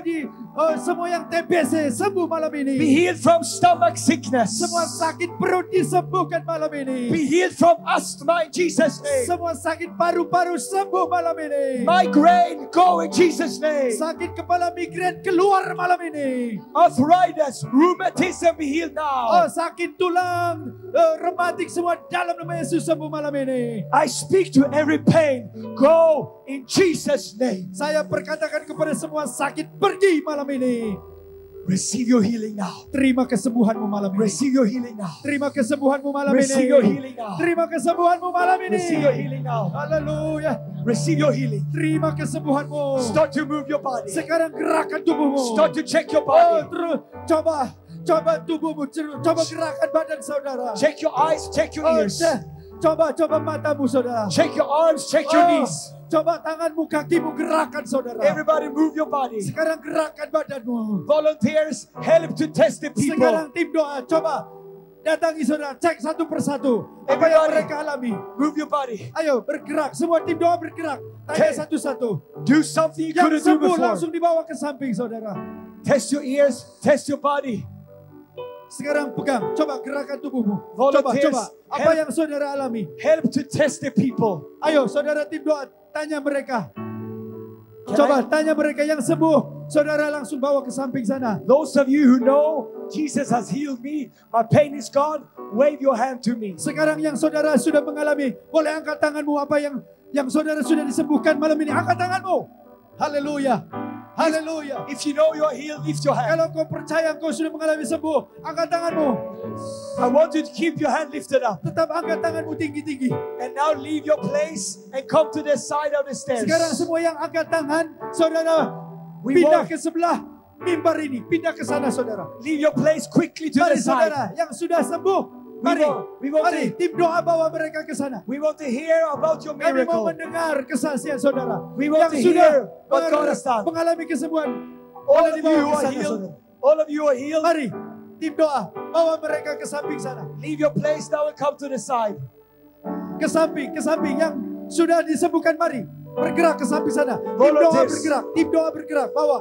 semua yang TBC sembuh malam ini. Be healed from stomach sickness. Semua sakit perut disembuhkan malam ini. Be healed from asthma in Jesus' name. Semua sakit paru-paru sembuh malam ini. Migraine go in Jesus' name. Sakit kepala migrain keluar malam ini. Arthritis, rheumatism be healed Oh, now. sakit tulang, rematik semua dalam nama Yesus sembuh malam ini. I speak to every pain. Go in Jesus' name. Saya perkatakan kepada semua sakit pergi malam ini. Receive your healing now. Terima kesembuhanmu malam ini. Receive your healing now. Terima kesembuhanmu malam ini. Receive your healing now. Terima kesembuhanmu malam ini. Receive your healing now. Haleluya. Receive your healing. Terima kesembuhanmu. Start to move your body. Sekarang gerakan tubuhmu. Start to check your Oh, body. terus coba tubuhmu, coba gerakan badan saudara. Check your eyes, check your Oh, ears. coba matamu saudara. Check your arms, check your Oh, knees. coba tanganmu, kakimu gerakan saudara. Everybody move your body. Sekarang gerakan badanmu. Volunteers help to test the Sekarang people. tim doa, coba datangi saudara, cek satu persatu apa yang Everybody. mereka alami. Move your body. Ayo bergerak, semua tim doa bergerak. Tanya Okay. satu-satu. Do something you couldn't Yang do sembuh before. langsung dibawa ke samping saudara. Test your ears, test your body. Sekarang pegang, coba gerakan tubuhmu. Volunteers, Coba apa help. yang saudara alami. Help to test the people. Ayo saudara tim doa, tanya mereka. Can Coba tanya mereka yang sembuh, saudara langsung bawa ke samping sana. Those of you who know Jesus has healed me, my pain is gone, wave your hand to me. Sekarang yang saudara sudah mengalami, boleh angkat tanganmu apa yang saudara sudah disembuhkan malam ini. Angkat tanganmu. Haleluya. Haleluya. If you know you're healed, lift your hand. Kalau kau percaya kau sudah mengalami sembuh, angkat tanganmu. I want you to keep your hand lifted up. Tetap angkat tanganmu tinggi-tinggi. And now leave your place and come to the side of the stairs. Sekarang semua yang angkat tangan, saudara We pindah won't- ke sebelah mimbar ini. Pindah ke sana saudara. Leave your place quickly to Mari the side. saudara yang sudah sembuh. Mari, we won't- mari tim doa bawa mereka ke sana. We want to hear about your Kami mau miracle. mendengar kesaksian saudara. We want to hear what God has done. mengalami kesembuhan. All Boleh of you dibawa who ke are sana, healed, saudara. all of you who are healed, Mari, tim doa bawa mereka ke samping sana. leave your place now and come to the side. Ke samping yang sudah disembuhkan. Mari bergerak ke samping sana. Tim doa Volunteers. bergerak, tim doa bergerak. Bawa.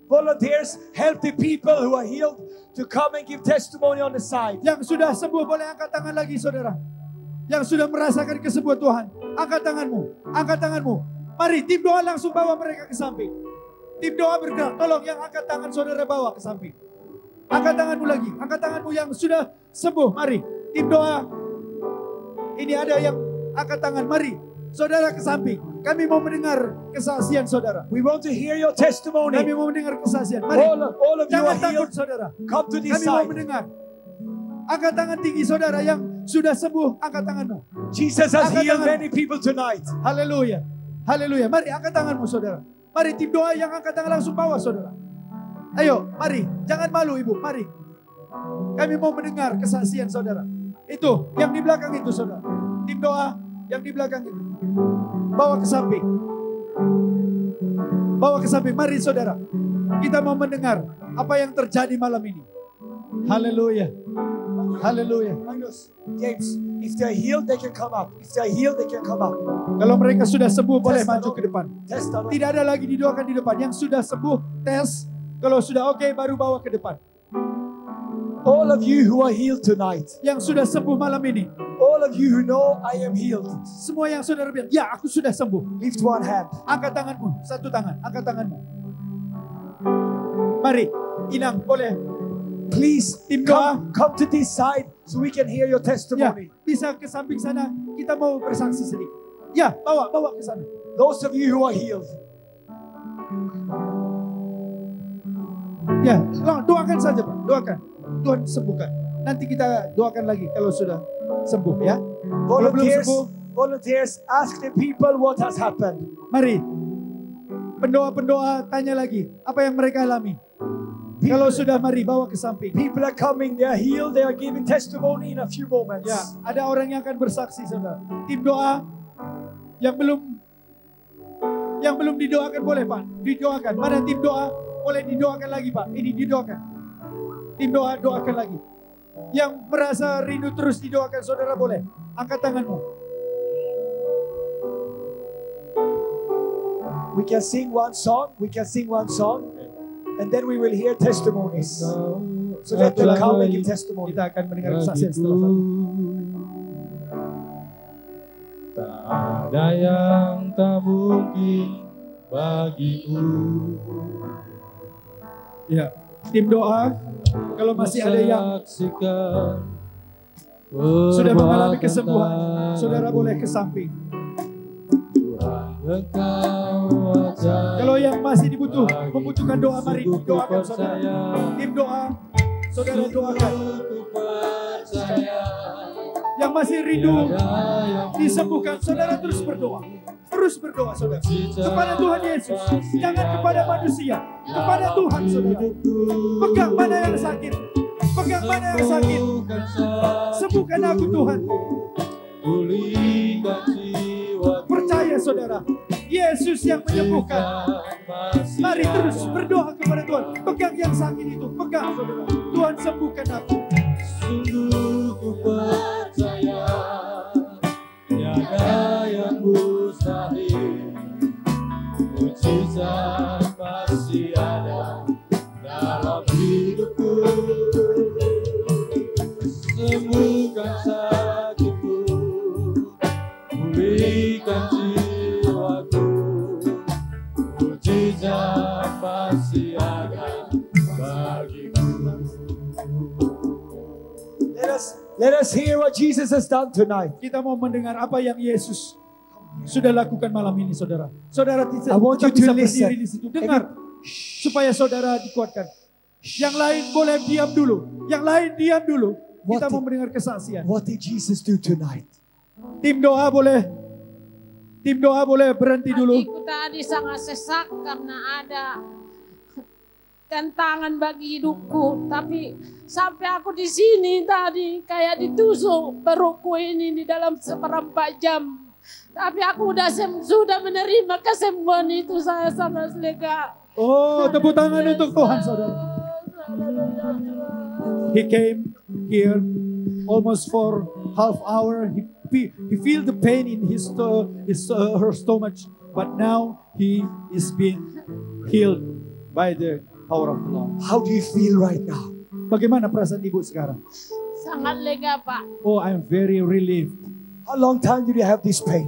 Volunteers, help the people who are healed to come and give testimony on the side. Yang sudah sembuh boleh angkat tangan lagi saudara. Yang sudah merasakan kesembuhan Tuhan, angkat tanganmu. Mari tim doa langsung bawa mereka ke samping. Tim doa bergerak, tolong yang angkat tangan saudara bawa ke samping. Angkat tanganmu lagi, angkat tanganmu yang sudah sembuh. Mari tim doa. Ini ada yang angkat tangan, mari saudara ke samping. Kami mau mendengar kesaksian saudara. We want to hear your Kami testimony. mau mendengar kesaksian. Mari, All of you jangan are takut healed. saudara. Come to this Kami mau side. mendengar. Angkat tangan tinggi saudara yang sudah sembuh. Angkat tanganmu. Jesus has Angkat healed tangan. many people tonight. Haleluya. Haleluya. Mari angkat tanganmu saudara. Mari tim doa yang angkat tangan langsung bawa saudara. Ayo, mari. Jangan malu ibu. Mari. Kami mau mendengar kesaksian saudara. Itu, yang di belakang itu saudara. Tim doa yang di belakang itu. Bawa ke samping. Bawa ke samping. Mari saudara. Kita mau mendengar apa yang terjadi malam ini. Haleluya. Haleluya. Magnus, James, if they're healed, they can come up. If they're healed, they can come up. Kalau mereka sudah sembuh boleh maju ke depan. Test the Lord. Tidak ada lagi didoakan di depan. Yang sudah sembuh tes. Kalau sudah oke baru bawa ke depan. All of you who are healed tonight, Yang sudah sembuh malam ini. all of you who know I am healed, Semua yang saudara bilang, ya aku sudah sembuh. lift one hand. Angkat tanganmu, satu tangan, angkat tanganmu. Mari, Inang, boleh. Please Tim doa. come to this side so we can hear your Ya, testimony. bisa ke samping sana. Kita mau bersaksi sedikit. Ya, bawa ke sana. Those of you who are healed, Ya, doakan saja Pak, doakan. Tuhan sembuhkan. Nanti kita doakan lagi kalau sudah sembuh ya. Kalau belum volunteers, sembuh, volunteers, ask the people what has happened. mari. Pendoa-pendoa tanya lagi apa yang mereka alami. Kalau sudah mari bawa ke samping. People are coming, they are healed, they are giving testimony in a few moments. Ya, ada orang yang akan bersaksi saudara. Tim doa yang belum didoakan boleh Pak, didoakan. Mana tim doa boleh didoakan lagi Pak. Ini didoakan. Tim doa doakan lagi. Yang merasa rindu terus didoakan saudara boleh angkat tanganmu. We can sing one song, and then we will hear testimonies. So let them come and give testimony. Kita akan mendengar kesaksian setelah Pak. Tak ada yang tak mungkin bagiku. Ya, tim doa kalau masih ada yang sudah mengalami kesembuhan, saudara boleh ke samping. Kalau yang masih membutuhkan doa, mari doakan saudara. Tim doa, saudara doakan. Yang masih rindu disembuhkan, saudara terus berdoa. Terus berdoa saudara. Kepada Tuhan Yesus. Jangan kepada manusia. Kepada Tuhan saudara. Pegang mana yang sakit. Pegang mana yang sakit. Sembuhkan aku Tuhan. Percaya saudara. Yesus yang menyembuhkan. Mari terus berdoa kepada Tuhan. Pegang yang sakit itu. Pegang saudara. Tuhan sembuhkan aku. Sungguh ku percaya tiada yang mustahil. Mujizat pasti ada dalam hidupku. Sembuhkan sakitku, pulihkan jiwaku. Mujizat pasti ada bagiku. Let us hear what Jesus has done tonight. Kita mau mendengar apa yang Yesus sudah lakukan malam ini, saudara. Saudara I want you to bisa listen. berdiri di situ. Dengar, supaya saudara dikuatkan. Yang lain boleh diam dulu. Yang lain diam dulu. Kita mau mendengar kesaksian. What did Jesus do tonight? Tim doa boleh berhenti dulu. Hatiku tadi sangat sesak karena ada tantangan bagi hidupku, tapi sampai aku di sini tadi kayak ditusuk perutku ini di dalam seperempat jam. Tapi aku sudah menerima kesembuhan itu, saya sangat lega. Oh, tepuk tangan untuk Tuhan, saudara. He came here almost for half hour. He feel the pain in her stomach, but now he is being healed by the power of the Lord. How do you feel right now? Bagaimana perasaan ibu sekarang? Sangat lega, Pak. Oh, I'm very relieved. How long time did you have this pain?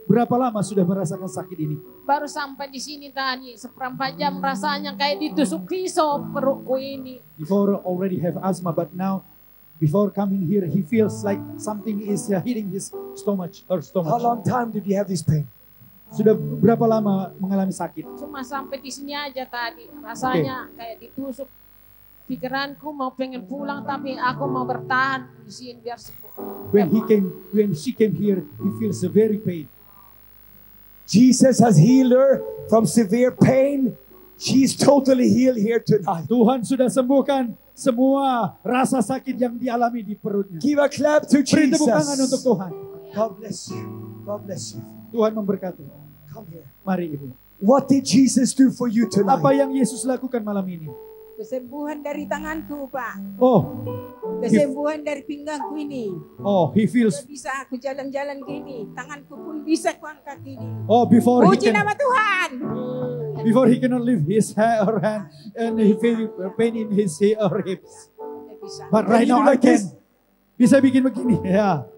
Berapa lama sudah merasakan sakit ini? Baru sampai di sini tadi, seperempat jam rasanya kayak ditusuk pisau perutku ini. Before already have asthma, but now before coming here, he feels like something is hitting his stomach. How long time did you have this pain? Sudah berapa lama mengalami sakit? Cuma sampai di sini aja tadi. Rasanya kayak ditusuk. Pikiranku mau pengen pulang tapi aku mau bertahan di sini biar sembuh. When she came here, he feels a very pain. Jesus has healed her from severe pain. She's totally healed here tonight. Tuhan sudah sembuhkan semua rasa sakit yang dialami di perutnya. Give a clap to Beri tepuk tangan untuk Jesus. Tuhan. God bless you. God bless you. Tuhan memberkati. Come here. Mari Ibu. What did Jesus do for you Apa tonight? yang Yesus lakukan malam ini? Kesembuhan dari tanganku, Pak. Oh, Kesembuhan dari pinggangku ini. he feels. Sudah bisa aku jalan-jalan gini. Tanganku pun bisa ku angkat gini. Oh, before Puji nama Tuhan. he cannot lift his her hand and he feel pain in his or hips. Tidak bisa. But right Can you now do I like can. this? Bisa bikin begini. Ya.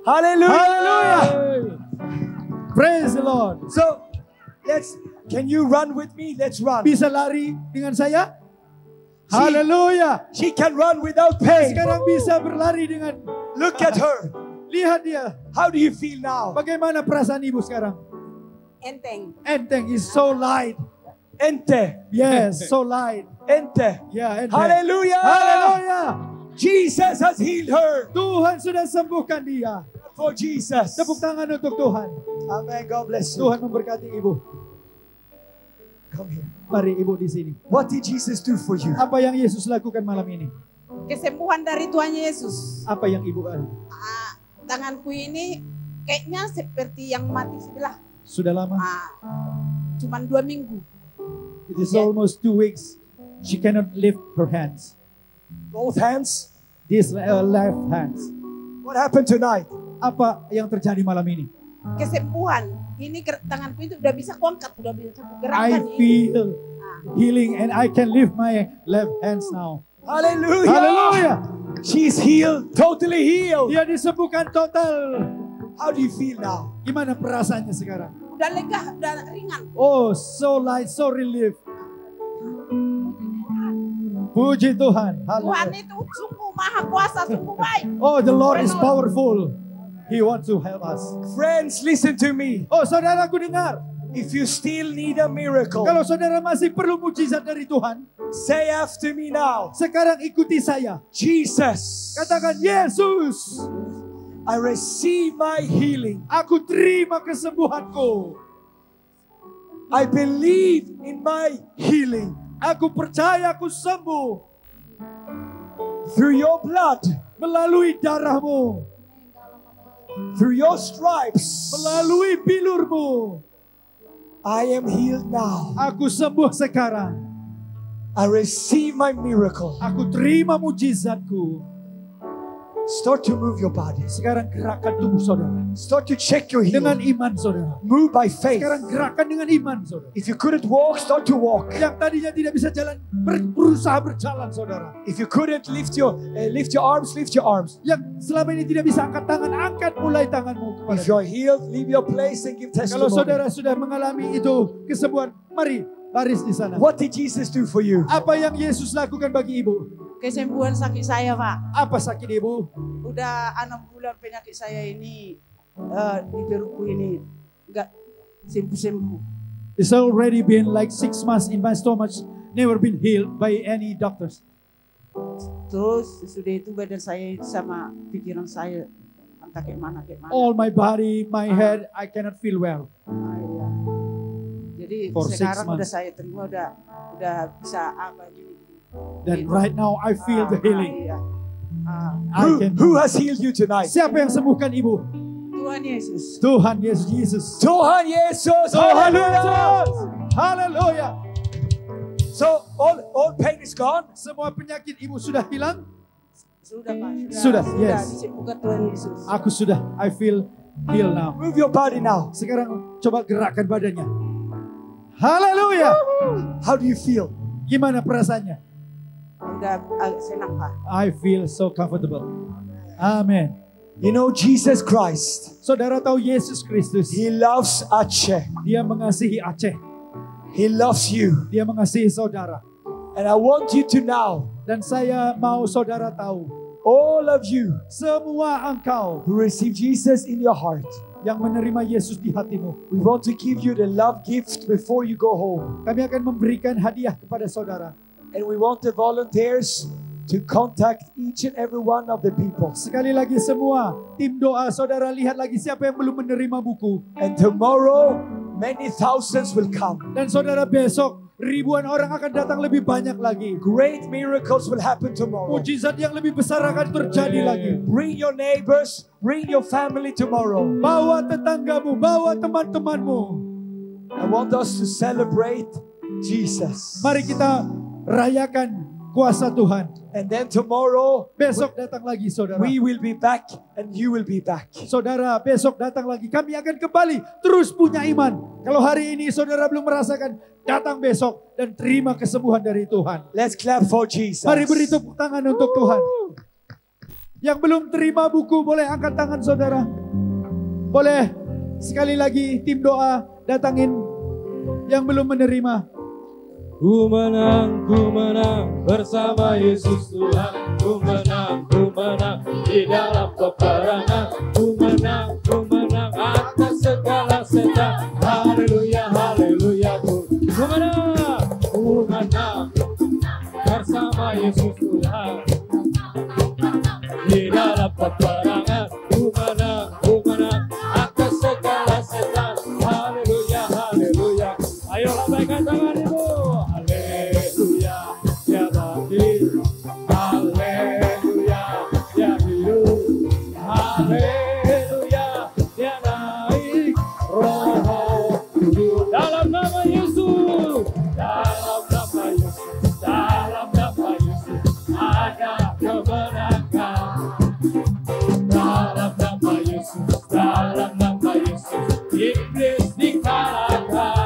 Hallelujah. Hallelujah. Praise the Lord. So, can you run with me? Let's run. Bisa lari dengan saya? Hallelujah. She can run without pain. Sekarang bisa berlari dengan. Look at her. Lihat dia. How do you feel now? Bagaimana perasaan ibu sekarang? Enteng. Enteng is so light. Ente. Yes, so light. Ente. Yeah, enteng. Hallelujah. Hallelujah. Jesus has healed her. Tuhan sudah sembuhkan dia. For Jesus. Tepuk tangan untuk Tuhan. Amen. God bless you. Tuhan memberkati ibu. Come here. Mari ibu di sini. What did Jesus do for you? Apa yang Yesus lakukan malam ini? Kesembuhan dari Tuhan Yesus. Apa yang ibu alami? Tanganku ini kayaknya seperti yang mati sebelah. Sudah lama? Cuman 2 minggu. It is almost 2 weeks. She cannot lift her hands. Both hands. These left hands. What happened tonight? Apa yang terjadi malam ini? Kesembuhan. Ini tanganku itu udah bisa kuangkat, udah bisa I gerakan ini. feel healing and I can lift my left hands now. Hallelujah. Hallelujah. She's healed. Totally healed. Dia disembuhkan total. How do you feel now? Gimana perasaannya sekarang? Udah lega, udah ringan. Oh, so light, so relief. Puji Tuhan. Tuhan Hallelujah. itu sungguh maha kuasa, sungguh baik. Oh, the Lord is powerful. He wants to help us. Friends, listen to me. Oh, saudaraku dengar. If you still need a miracle, Kalau saudara masih perlu mujizat dari Tuhan, say after me now. sekarang ikuti saya. Jesus, Katakan, Yesus, I receive my healing. aku terima kesembuhanku. I believe in my healing. Aku percaya aku sembuh Through your blood, melalui darahmu, through your stripes, melalui bilurmu. I am healed now. Aku sembuh sekarang. I receive my miracle. Aku terima mujizatku. Start to move your body. Sekarang gerakan tubuh saudara. Start to check your Dengan healing. iman saudara. Move by faith. Sekarang gerakan dengan iman saudara. If you couldn't walk, start to walk. Yang tadinya tidak bisa jalan, berusaha berjalan saudara. If you couldn't lift your arms, lift your arms. Yang selama ini tidak bisa angkat tangan, angkat mulai tanganmu kepada If you're healed, leave your place and give Kalau testimony. saudara sudah mengalami itu kesembuhan, mari baris di sana. What did Jesus do for you? Apa yang Yesus lakukan bagi ibu? Kesembuhan sakit saya, Pak. Apa sakit ibu? Udah 6 bulan penyakit saya ini di perutku ini enggak sembuh-sembuh. It's already been like 6 months in my stomach, never been healed by any doctors. Terus sudah itu badan saya sama pikiran saya entah kayak mana. All my body, my head, I cannot feel well. Iya. Jadi For 6 sekarang udah months. saya terima udah bisa apa gini. Then right now I feel the healing. Iya. Who has healed you tonight? Siapa yang sembuhkan ibu? Tuhan Yesus. Tuhan Yesus. Tuhan Yesus. Tuhan Hallelujah. Yesus. Hallelujah. So all pain is gone. Semua penyakit ibu sudah hilang? Sudah, Pak. Sudah, yes. Disembuhkan Tuhan Yesus. Aku sudah, I feel healed now. Move your body now. Sekarang coba gerakkan badannya. Haleluya. How do you feel? Gimana perasaannya? Udah agak senang, Pak. I feel so comfortable. Amen. You know Jesus Christ. Saudara tahu Yesus Kristus. He loves Aceh. Dia mengasihi Aceh. He loves you. Dia mengasihi saudara. And I want you to know, Dan saya mau saudara tahu. all of you Semua engkau who receive Jesus in your heart, yang menerima Yesus di hatimu. We want to give you the love gift before you go home. Kami akan memberikan hadiah kepada saudara. And we want the volunteers to contact each and every one of the people. Sekali lagi semua tim doa, saudara lihat lagi siapa yang belum menerima buku. And tomorrow, many thousands will come. Dan saudara besok ribuan orang akan datang lebih banyak lagi. Great miracles will happen tomorrow. Mujizat yang lebih besar akan terjadi lagi. Bring your neighbors, bring your family tomorrow. Bawa tetanggamu, bawa teman-temanmu. I want us to celebrate Jesus. Mari kita rayakan kuasa Tuhan. And then tomorrow, Besok datang lagi saudara. we will be back and you will be back. Saudara, besok datang lagi. Kami akan kembali terus punya iman. Kalau hari ini saudara belum merasakan, datang besok dan terima kesembuhan dari Tuhan. Let's clap for Jesus. Mari beri tepuk tangan untuk Tuhan. Yang belum terima buku boleh angkat tangan saudara. Boleh sekali lagi tim doa datangin yang belum menerima. Ku menang bersama Yesus Tuhan. Ku menang di dalam peperangan. Ku menang atas segala setan. Haleluya, haleluya. Ku menang bersama Yesus Tuhan. Di dalam peperangan. Ku menang atas segala setan. Haleluya, haleluya. Ayo lambaikan tangan ibu. Haleluya, dia bangkit. Haleluya, dia hidup. Haleluya, dia naik. Roh Kudus dalam nama Yesus. Dalam nama Yesus. Dalam nama Yesus. Ada kemenangan. Dalam nama Yesus. Dalam nama Yesus. Iblis dikalahkan.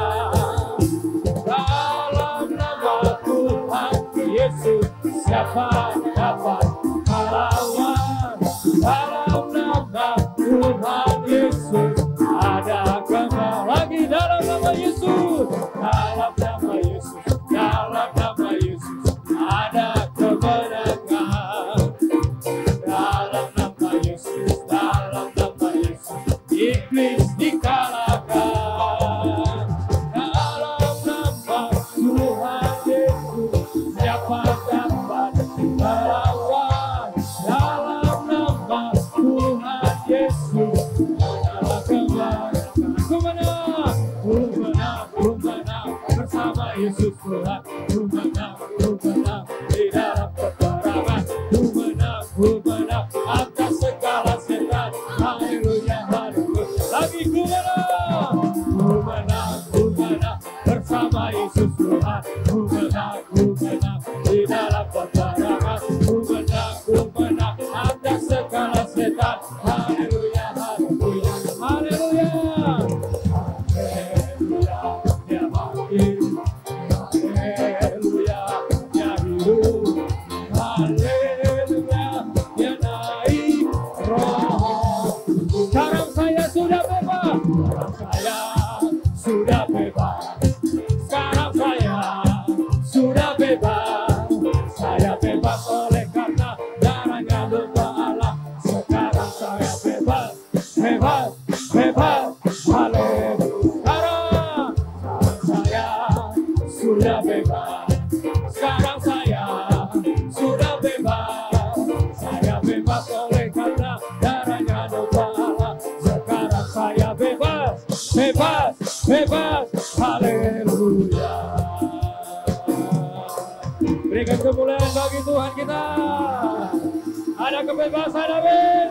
Dalam nama Tuhan Yesus, siapa dapat melawan? Dalam nama Tuhan Yesus, ada kemenangan. Lagi dalam nama Yesus, dalam nama Yesus, dalam nama Yesus, ada kemenangan. Dalam nama Yesus, dalam nama Yesus, iblis dikalahkan. Dalam nama Tuhan Yesus, siapa dapat melawan? Dalam nama Tuhan Yesus, adalah kemenangan. Ku menang bersama Yesus Tuhan. Ku menang di dalam peperangan. Ku menang atas segala setan. Haleluya, haleluya. Lagi ku menang bersama Yesus Tuhan. Ku menang di dalam peperangan. Ku menang atas segala setan. Haleluya, haleluya, haleluya. Haleluya, dia bangkit. Haleluya, dia hidup. Haleluya, dia naik. Roh sekarang saya sudah bebas. Sekarang saya sudah bebas. Saya bebas oleh karena darahnya domba Allah. Sekarang saya bebas. Haleluya. Sekarang saya sudah bebas. Sekarang saya sudah bebas. Saya bebas oleh karena darahnya domba Allah. Sekarang saya bebas. Haleluya. Berikan kemuliaan bagi Tuhan kita. Ada kebebasan, amin.